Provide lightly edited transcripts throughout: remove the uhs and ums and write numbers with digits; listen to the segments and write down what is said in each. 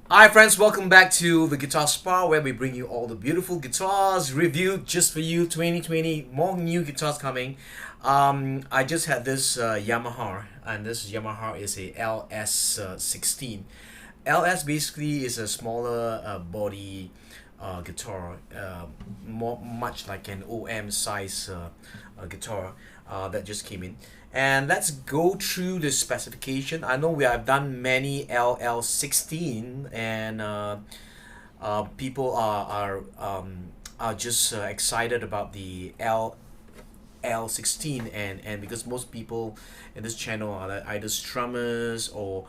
Hi friends, welcome back to the Guitar Spa where we bring you all the beautiful guitars reviewed just for you 2020. More new guitars coming. I just had this Yamaha, and this Yamaha is a LS16. LS basically is a smaller body guitar, much like an OM size guitar that just came in. And let's go through the specification. I know we have done many LL16, and people are just excited about the L16, and because most people in this channel are either strummers or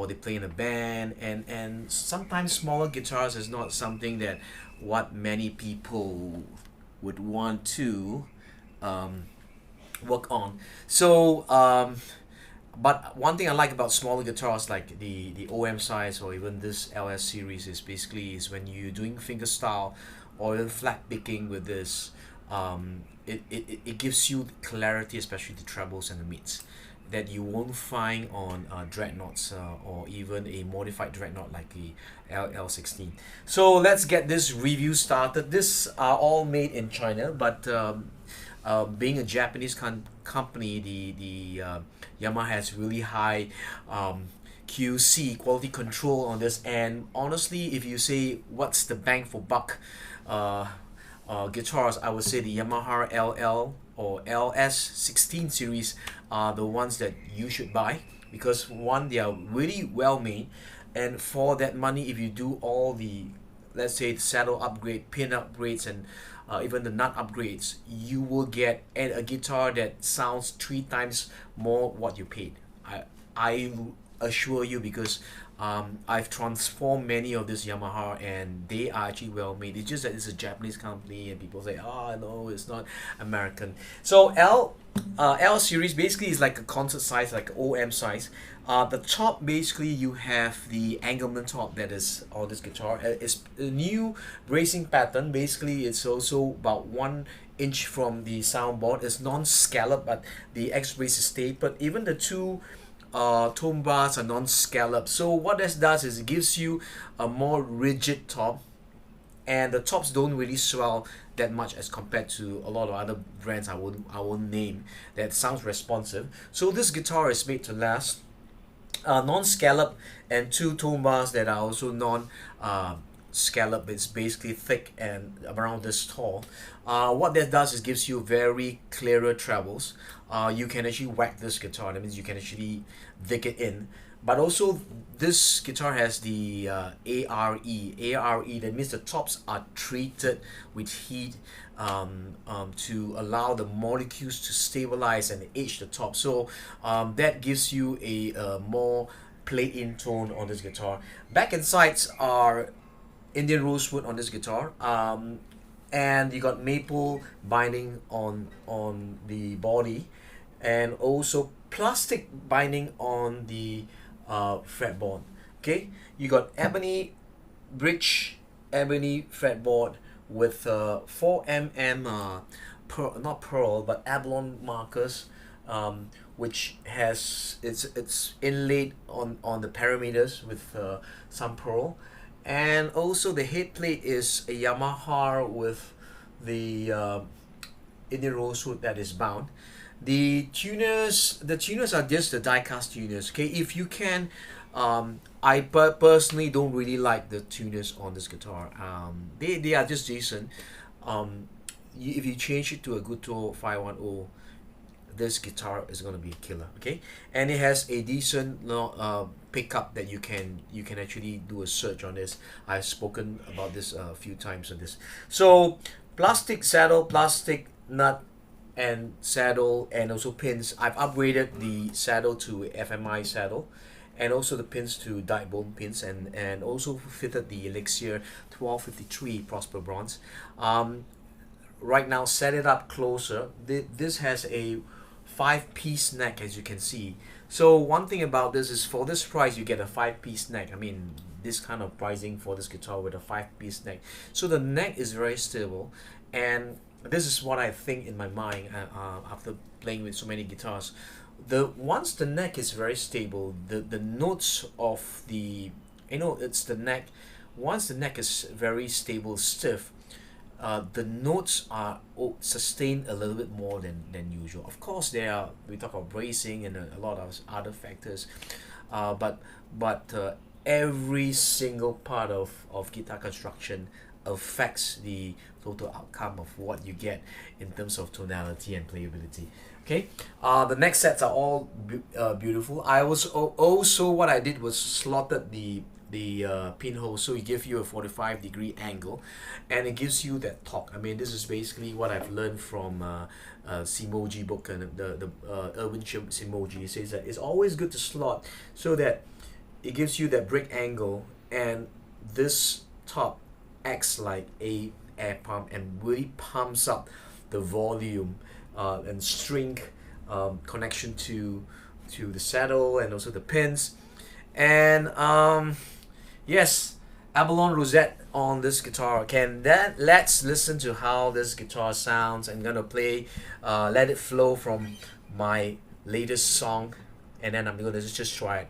they play in a band, and sometimes smaller guitars is not something that what many people would want to um, work on. But one thing I like about smaller guitars like the OM size or even this LS series is basically is when you're doing fingerstyle or even flat picking with this, it gives you clarity, especially the trebles and the mids, that you won't find on dreadnoughts or even a modified dreadnought like the LL16. So let's get this review started. This are all made in China, but being a Japanese company, the Yamaha has really high QC, quality control on this. And honestly, if you say what's the bang for buck uh, guitars, I would say the Yamaha LL or LS16 series are the ones that you should buy, because one, they are really well made, and for that money, if you do all the, let's say, the saddle upgrade, pin upgrades, and even the nut upgrades, you will get a guitar that sounds three times more what you paid. I assure you, because I've transformed many of this Yamaha and they are actually well made. It's just that it's a Japanese company and people say, oh no, it's not American. So L series basically is like a concert size, like OM size. The top, basically you have the Engelmann top that is on this guitar. It's a new bracing pattern. Basically it's also about 1 inch from the soundboard. It's non-scallop, but the X brace is tapered. Even the two tone bars are non-scallop. So what this does is it gives you a more rigid top, and the tops don't really swell that much as compared to a lot of other brands I won't name that sounds responsive. So this guitar is made to last. Non-scallop, and two tone bars that are also non scallop. It's basically thick and around this tall. What that does is gives you very clearer trebles. You can actually whack this guitar. That means you can actually dig it in. But also, this guitar has the A.R.E. A.R.E. That means the tops are treated with heat to allow the molecules to stabilize and age the top. So that gives you a more play-in tone on this guitar. Back and sides are Indian rosewood on this guitar. And you got maple binding on the body, and also plastic binding on the fretboard. Okay, you got ebony bridge, ebony fretboard with 4 mm not pearl but abalone markers, which has it's inlaid on the parameters with some pearl. And also the head plate is a Yamaha with the Indian rosewood that is bound. The tuners are just the die-cast tuners. Okay, if you can, I personally don't really like the tuners on this guitar. They are just decent. If you change it to a Guto 510, this guitar is going to be a killer. Okay, and it has a decent pickup that you can actually do a search on this. I've spoken about this a few times on this. So plastic saddle, plastic nut and saddle, and also pins. I've upgraded the saddle to FMI saddle, and also the pins to dyed bone pins, and also fitted the Elixir 1253 Prosper bronze. Right now, set it up closer. This has a 5-piece neck, as you can see. So one thing about this is, for this price you get a 5-piece neck. I mean, this kind of pricing for this guitar with a 5-piece neck. So the neck is very stable, and this is what I think in my mind after playing with so many guitars. Once the neck is very stable, the notes of the You know, it's the neck. Once the neck is very stable, stiff, the notes are sustained a little bit more than usual. Of course, we talk about bracing and a lot of other factors, but every single part of guitar construction affects the total outcome of what you get in terms of tonality and playability. Okay, the next sets are all beautiful. I was also, what I did was slotted the pinhole, so it gives you a 45-degree angle, and it gives you that torque. I mean, this is basically what I've learned from Simoji book, and the Irwin Simoji. He says that it's always good to slot so that it gives you that break angle, and this top acts like a air pump and really pumps up the volume and string connection to the saddle and also the pins. And yes, abalone rosette on this guitar. Let's listen to how this guitar sounds. I'm gonna play Let It Flow from my latest song, and then I'm gonna just try it.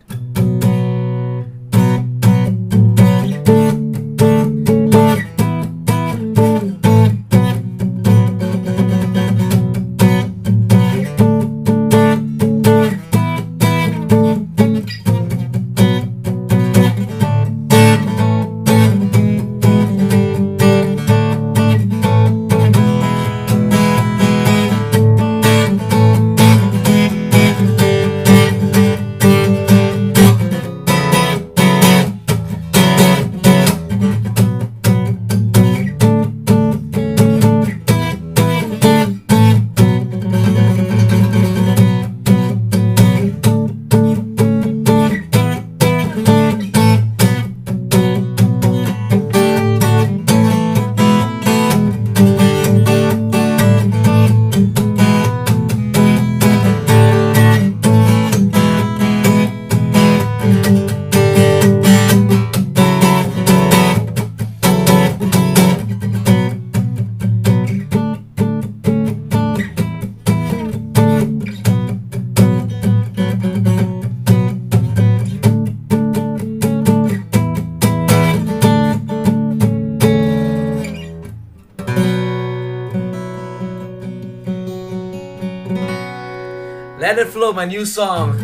Let It Flow, my new song.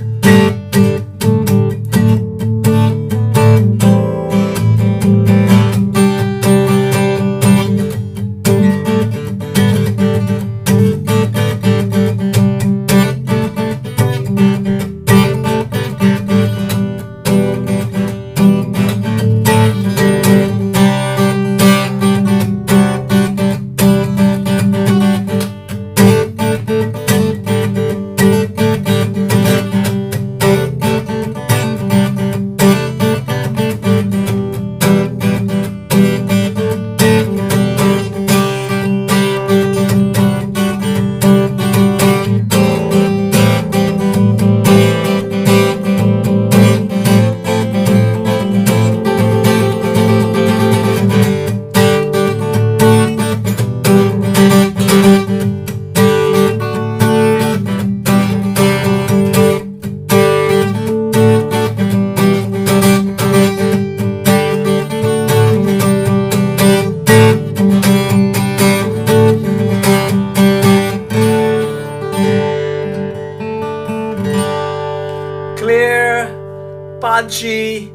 Punchy,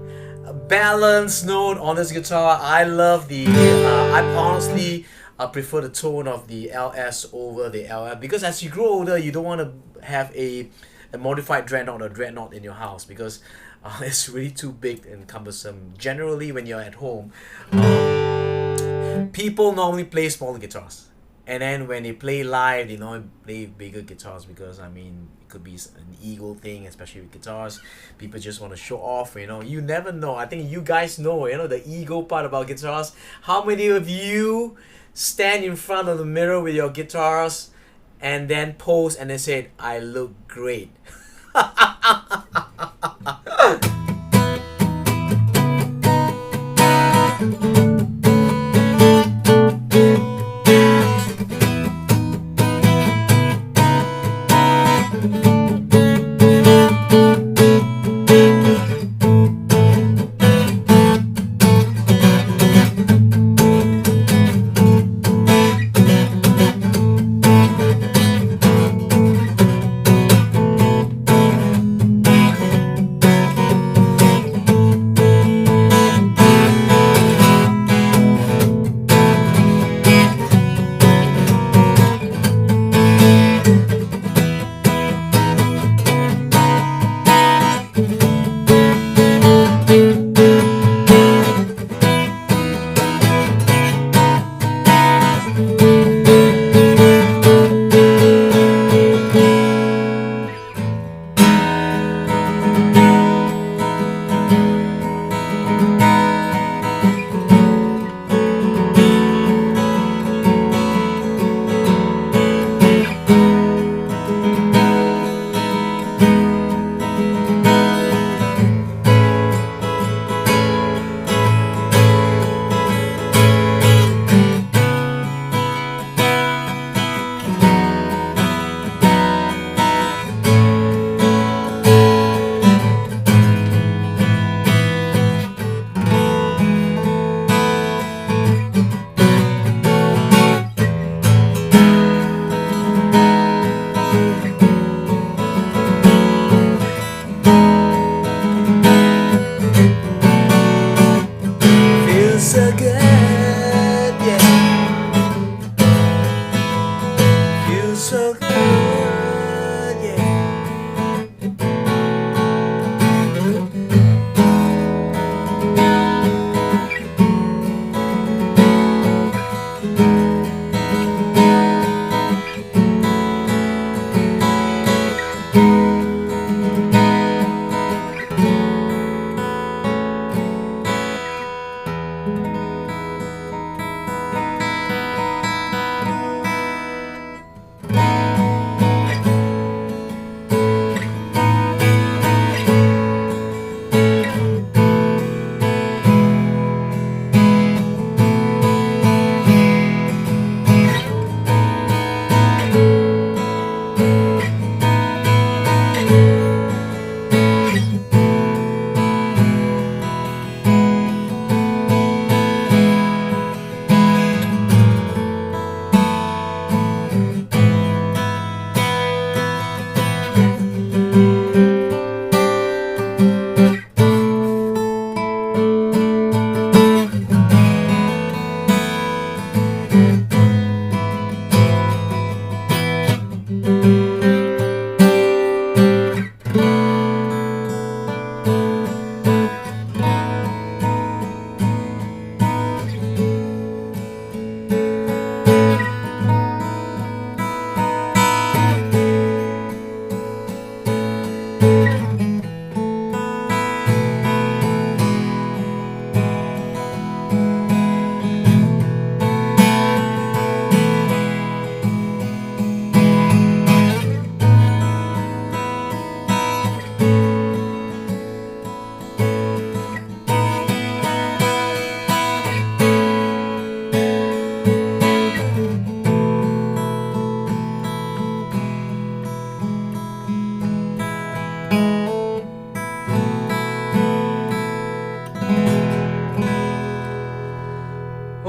balanced note on this guitar. I love the. I honestly prefer the tone of the LS over the LF, because as you grow older, you don't want to have a modified dreadnought or dreadnought in your house, because it's really too big and cumbersome. Generally, when you're at home, people normally play smaller guitars, and then when they play live, they normally play bigger guitars, because I mean, it could be an ego thing, especially with guitars. People just want to show off, you know. You never know. I think you guys know, you know, the ego part about guitars. How many of you stand in front of the mirror with your guitars and then pose and then say, "I look great"?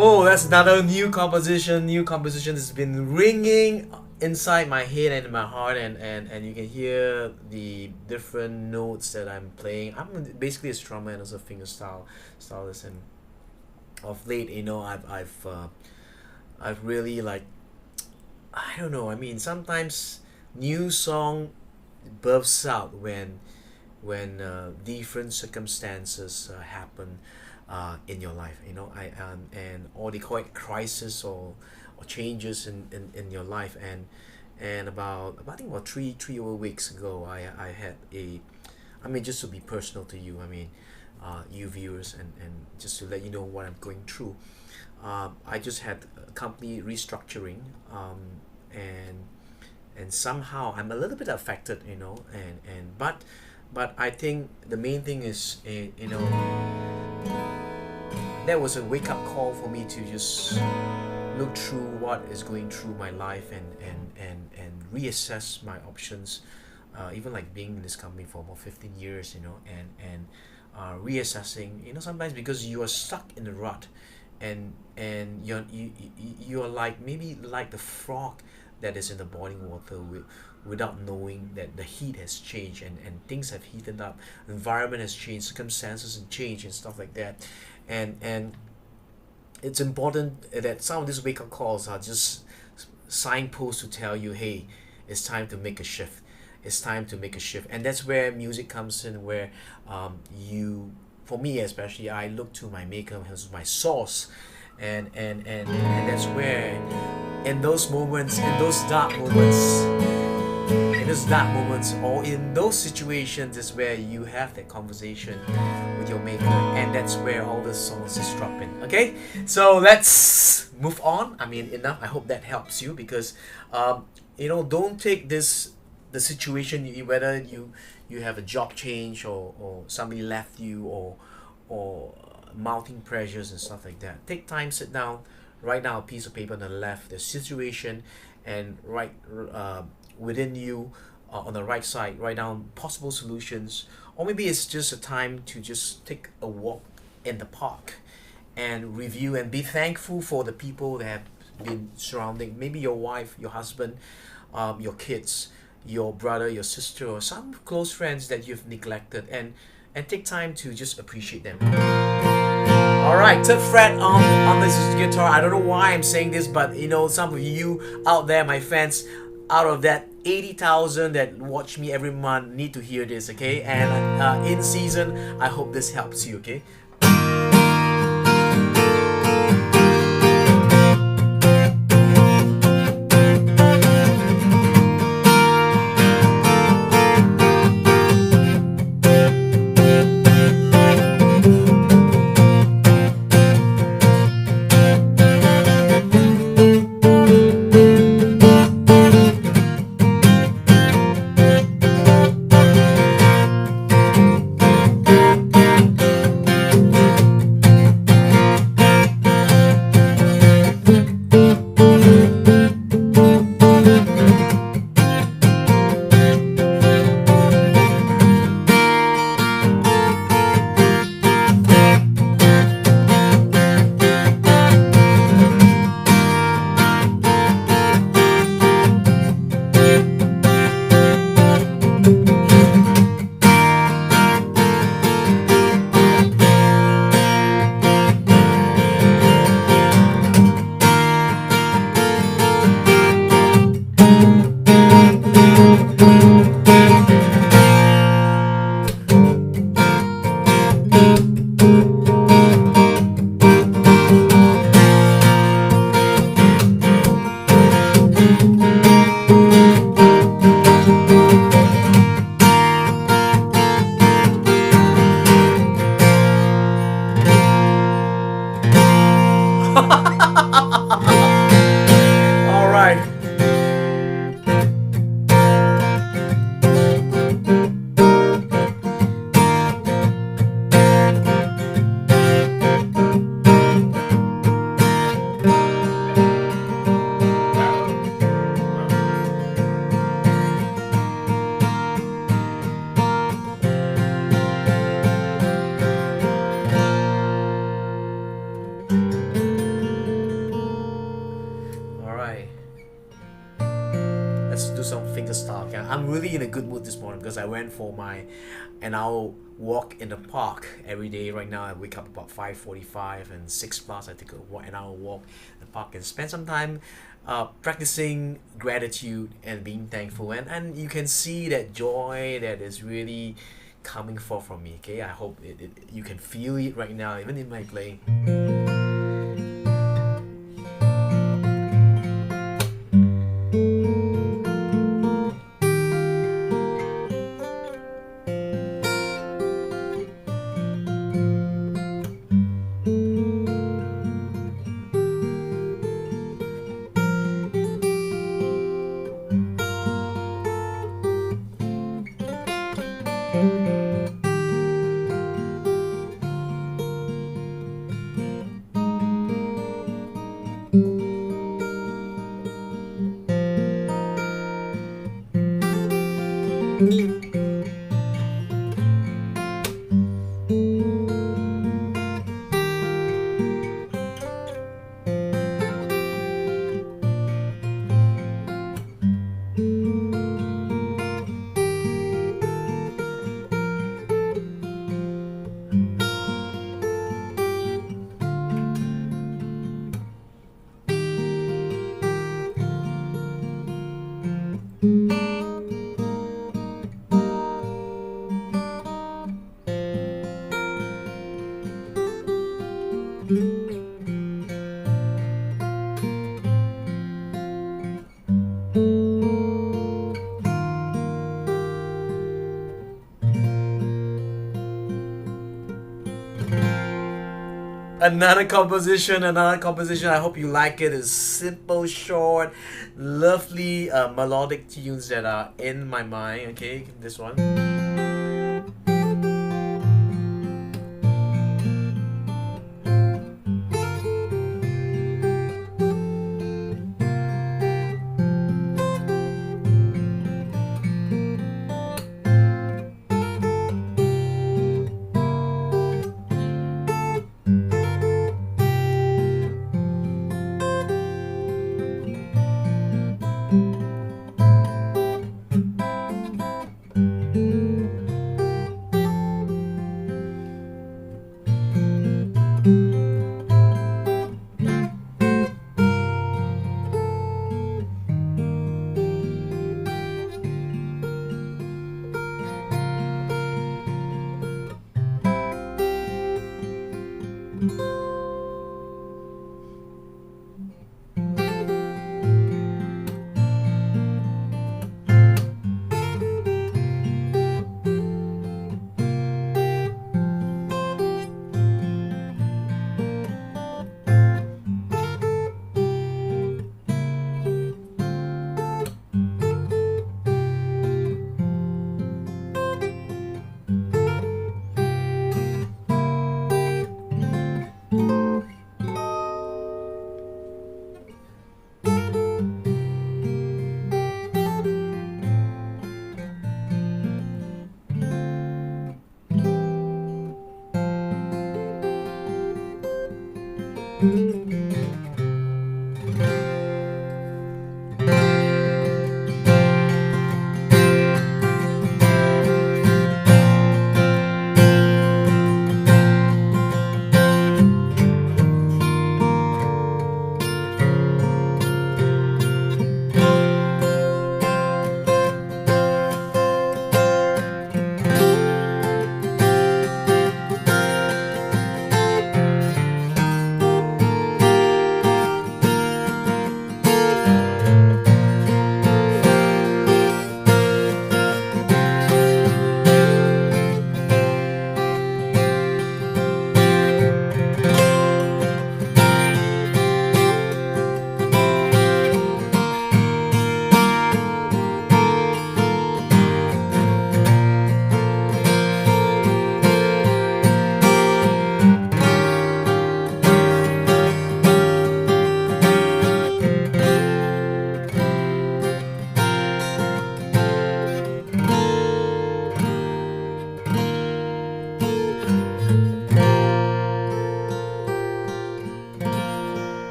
Oh, that's another new composition. New composition has been ringing inside my head and in my heart, and you can hear the different notes that I'm playing. I'm basically a strummer and also a stylist, and of late, I've really like, I don't know. I mean, sometimes new song bursts out when different circumstances happen in your life. And or they call it crisis or changes in your life. And about I think about three over weeks ago, I had a, I mean, just to be personal to you, I mean, you viewers, and just to let you know what I'm going through. I just had a company restructuring, and somehow I'm a little bit affected, but I think the main thing is, that was a wake up call for me to just look through what is going through my life, and reassess my options, even like being in this company for about 15 years, reassessing, sometimes because you are stuck in the rut, and you're like, maybe like the frog that is in the boiling water without knowing that the heat has changed, and things have heated up, environment has changed, circumstances have changed, and stuff like that. And it's important that some of these wake up calls are just signposts to tell you, hey, it's time to make a shift. It's time to make a shift. And that's where music comes in, where for me especially, I look to my maker as my source. And that's where, in those moments, or in those situations, is where you have that conversation with your maker, and that's where all the songs is dropping. Okay, so let's move on. I mean, enough. I hope that helps you, because don't take the situation, whether you have a job change, or somebody left you, or mounting pressures and stuff like that. Take time, sit down, write down a piece of paper on the left, the situation, and write within you, on the right side, write down possible solutions. Or maybe it's just a time to just take a walk in the park and review and be thankful for the people that have been surrounding, maybe your wife, your husband, your kids, your brother, your sister, or some close friends that you've neglected, and take time to just appreciate them. All right, third fret on this guitar. I don't know why I'm saying this, but some of you out there, my fans, out of that 80,000 that watch me every month, need to hear this, okay? And in season, I hope this helps you, okay? All right. I'm really in a good mood this morning because I went for an hour walk in the park every day. Right now I wake up about 5:45, and 6 plus I take an hour walk in the park and spend some time practicing gratitude and being thankful, and you can see that joy that is really coming forth from me. Okay, I hope you can feel it right now even in my playing. Another composition. I hope you like it. It's simple, short, lovely melodic tunes that are in my mind. Okay, this one.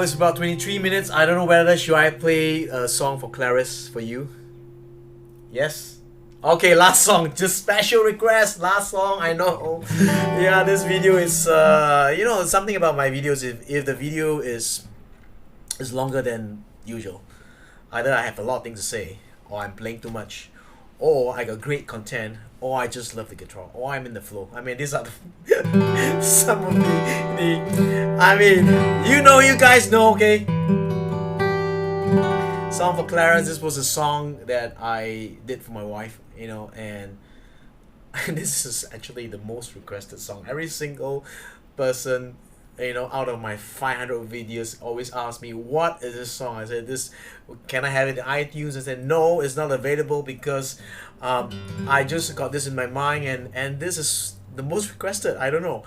it's about 23 minutes. I don't know whether should I play a song for Clarice for you. Yes? Okay, last song. Just special request. Last song, I know. Yeah, this video is, you know, something about my videos. If the video is longer than usual, either I have a lot of things to say, or I'm playing too much, or I got great content, or I just love the guitar, or I'm in the flow. I mean, these are the some of the I mean, you guys know, okay? Song for Clarence. This was a song that I did for my wife, you know, and this is actually the most requested song. Every single person, you know, out of my 500 videos always ask me, what is this song? I said, this, can I have it in iTunes? I said, no, it's not available because I just got this in my mind, and this is the most requested. I don't know.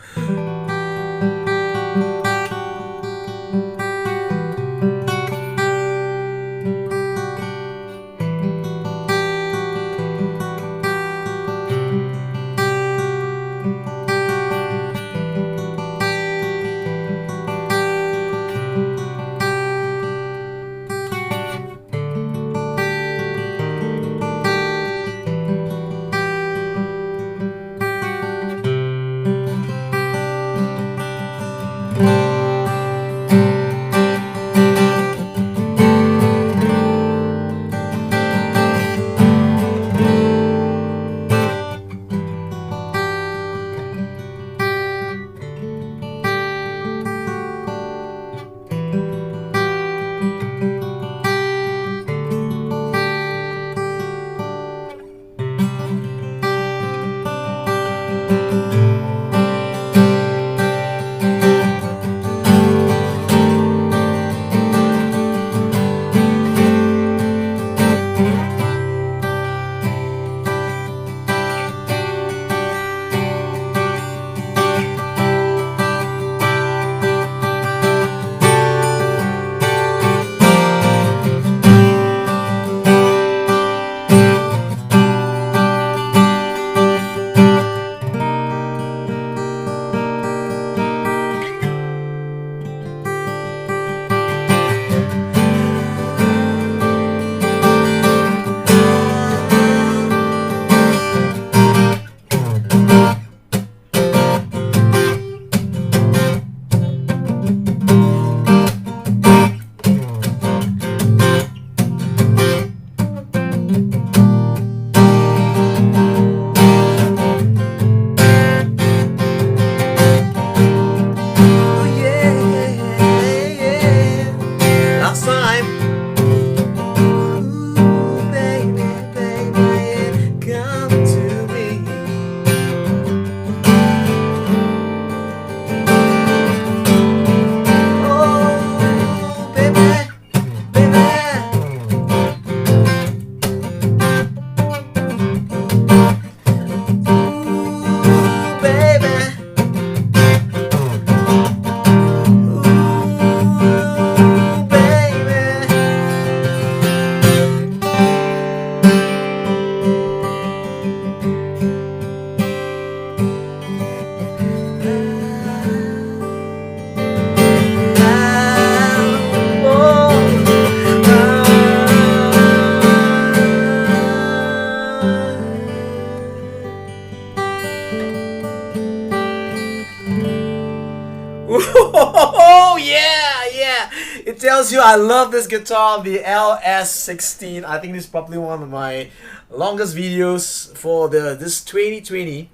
Oh yeah, yeah. It tells you I love this guitar, the LS16. I think this is probably one of my longest videos for this 2020.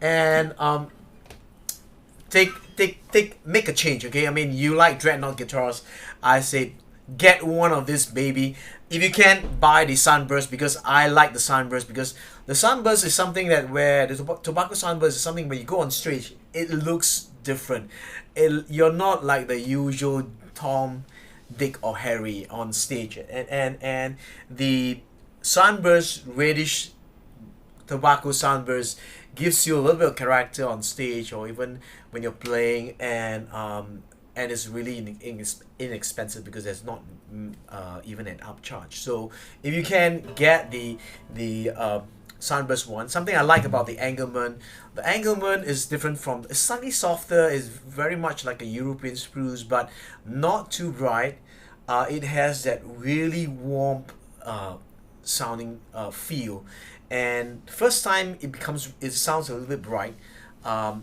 And make a change, okay? I mean, you like dreadnought guitars. I say get one of this baby. If you can't, buy the Sunburst, because I like the Sunburst, because the Sunburst is something that where the tobacco Sunburst is something where you go on stage, it looks different. You're not like the usual Tom, Dick or Harry on stage, and the Sunburst, reddish tobacco Sunburst gives you a little bit of character on stage or even when you're playing, and it's really inexpensive because there's not even an upcharge. So if you can get the Sunburst one. Something I like about the Engelmann is different from, it's slightly softer, it's very much like a European spruce, but not too bright. It has that really warm sounding feel, and first time it sounds a little bit bright, and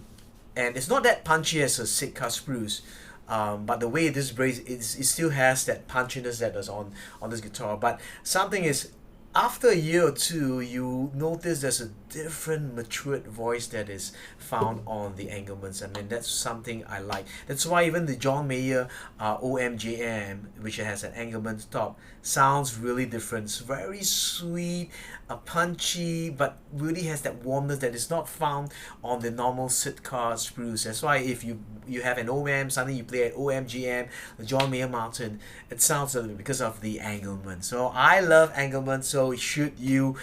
it's not that punchy as a Sitka spruce. But the way this brace, it still has that punchiness that is on this guitar. But something is, after a year or two, you notice there's a different matured voice that is found on the Engelmanns. I mean, that's something I like. That's why even the John Mayer OMJM, which has an Engelmann top, sounds really different. It's very sweet, punchy, but really has that warmness that is not found on the normal Sitka spruce. That's why if you have an OM, suddenly you play an OMGM, the John Mayer Mountain, it sounds a little because of the Engelmann. So I love Engelmann, so should you.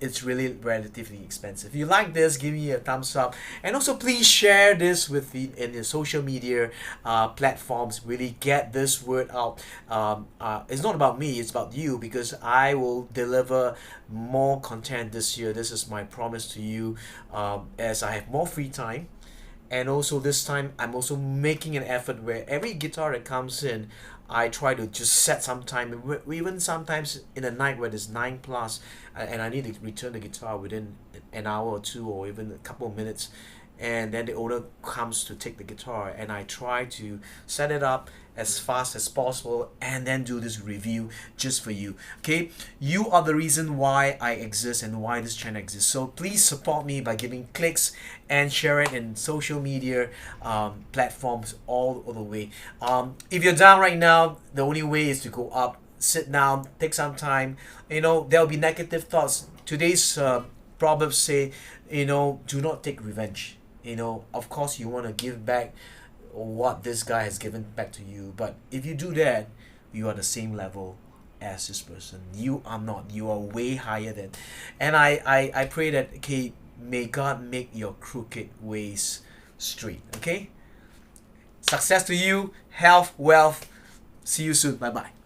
It's really relatively expensive. If you like this, give me a thumbs up, and also please share this with in the social media platforms. Really get this word out. It's not about me, it's about you, because I will deliver more content this year. This is my promise to you, as I have more free time. And also this time I'm also making an effort where every guitar that comes in, I try to just set some time, even sometimes in a night where there's 9 plus, and I need to return the guitar within an hour or two, or even a couple of minutes, and then the owner comes to take the guitar, and I try to set it up as fast as possible and then do this review just for you. Okay, you are the reason why I exist and why this channel exists, so please support me by giving clicks and share it in social media platforms all the way. If you're down right now, the only way is to go up, sit down, take some time. There'll be negative thoughts. Today's proverbs say, do not take revenge. Of course you want to give back what this guy has given back to you, but if you do that, you are the same level as this person. You are not. You are way higher than. And I pray that, okay, may God make your crooked ways straight. Okay, success to you, health, wealth. See you soon. Bye bye.